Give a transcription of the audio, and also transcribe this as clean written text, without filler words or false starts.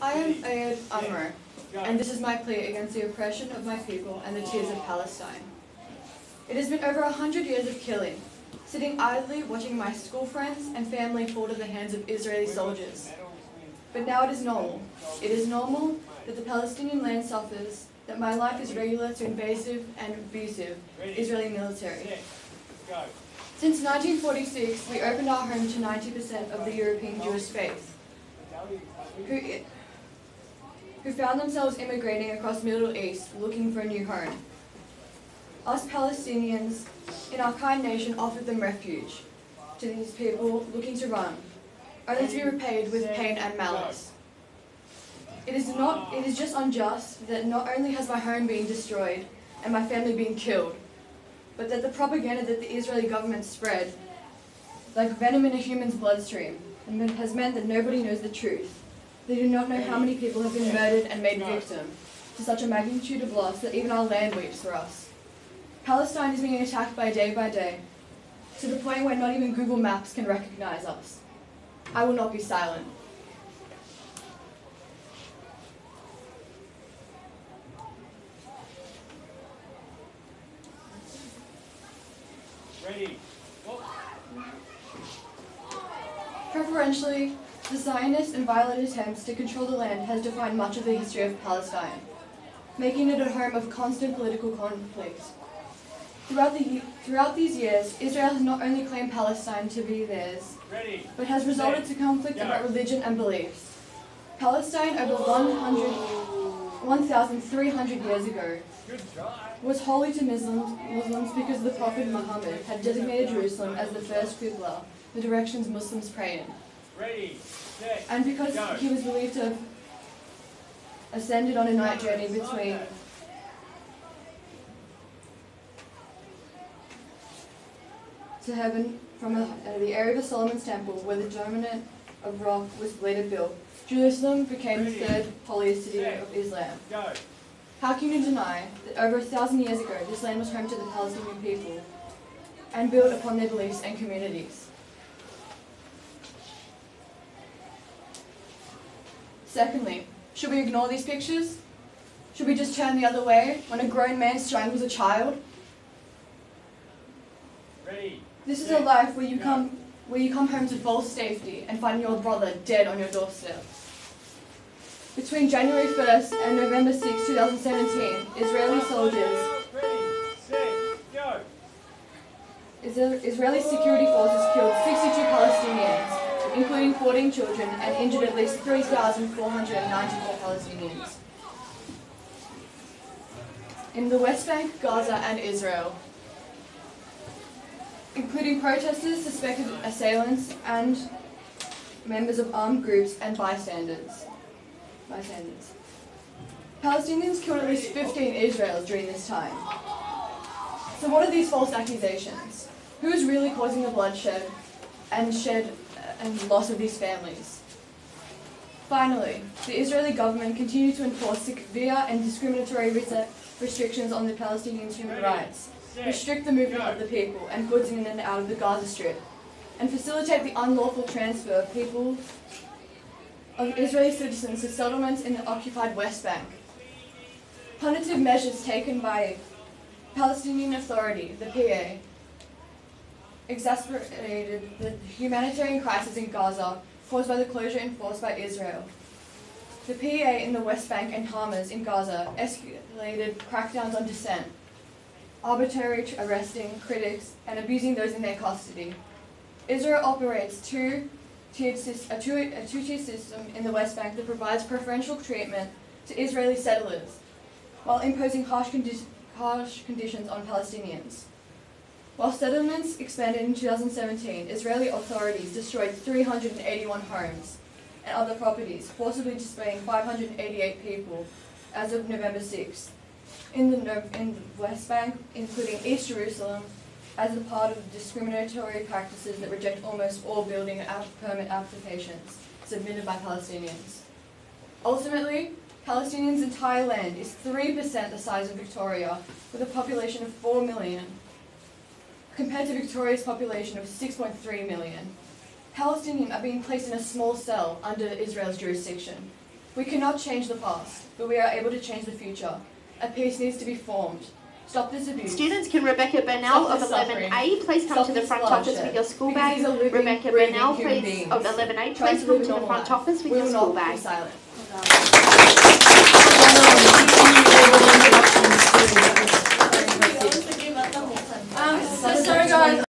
I am Ayad Amr, and this is my plea against the oppression of my people and the tears of Palestine. It has been over 100 years of killing, sitting idly watching my school friends and family fall to the hands of Israeli soldiers. But now it is normal. It is normal that the Palestinian land suffers, that my life is regular to invasive and abusive Israeli military. Since 1946, we opened our home to 90% of the European Jewish faith, who found themselves immigrating across the Middle East looking for a new home. Us Palestinians in our kind nation offered them refuge to these people looking to run, only to be repaid with pain and malice. It is just unjust that not only has my home been destroyed and my family been killed, but that the propaganda that the Israeli government spread, like venom in a human's bloodstream, has meant that nobody knows the truth. They do not know how many people have been murdered and made victim to such a magnitude of loss that even our land weeps for us. Palestine is being attacked by day, to the point where not even Google Maps can recognize us. I will not be silent. Ready. Preferentially, the Zionist and violent attempts to control the land has defined much of the history of Palestine, making it a home of constant political conflict. Throughout these years, Israel has not only claimed Palestine to be theirs, but has resorted to conflict about religion and beliefs. Palestine, over 1,300 years ago, was holy to Muslims because the Prophet Muhammad had designated Jerusalem as the first Qibla, the directions Muslims pray in. And because he was believed to have ascended on a night journey between to heaven from the area of Solomon's temple, where the dominant of rock was later built, Jerusalem became the third holiest city of Islam. How can you deny that over 1,000 years ago this land was home to the Palestinian people and built upon their beliefs and communities? Secondly, should we ignore these pictures? Should we just turn the other way when a grown man strangles a child? This is a life where you come home to false safety and find your brother dead on your doorstep. Between January 1st and November 6, 2017, Israeli security forces killed 62 Palestinians, including 14 children, and injured at least 3,494 Palestinians. In the West Bank, Gaza, and Israel, including protesters, suspected assailants, and members of armed groups and bystanders. Palestinians killed at least 15 Israelis during this time. So what are these false accusations? Who is really causing the bloodshed and loss of these families? Finally, the Israeli government continued to enforce severe and discriminatory restrictions on the Palestinians' human rights, restrict the movement of the people and goods in and out of the Gaza Strip, and facilitate the unlawful transfer of Israeli citizens to settlements in the occupied West Bank. Punitive measures taken by Palestinian Authority, the PA, exacerbated the humanitarian crisis in Gaza caused by the closure enforced by Israel. The PA in the West Bank and Hamas in Gaza escalated crackdowns on dissent, arbitrarily arresting critics and abusing those in their custody. Israel operates a two-tier system in the West Bank that provides preferential treatment to Israeli settlers, while imposing harsh conditions on Palestinians. While settlements expanded in 2017, Israeli authorities destroyed 381 homes and other properties, forcibly displacing 588 people as of November 6th. In the West Bank, including East Jerusalem, as a part of discriminatory practices that reject almost all building permit applications submitted by Palestinians. Ultimately, Palestinians' entire land is 3% the size of Victoria, with a population of 4 million, compared to Victoria's population of 6.3 million. Palestinians are being placed in a small cell under Israel's jurisdiction. We cannot change the past, but we are able to change the future. A peace needs to be formed. Stop this abuse. Students, can Rebecca Burnell of 11A please come to the front office with your school bag? Rebecca Burnell, please, of 11A, please come to the front office with your school bag. We will not be silent.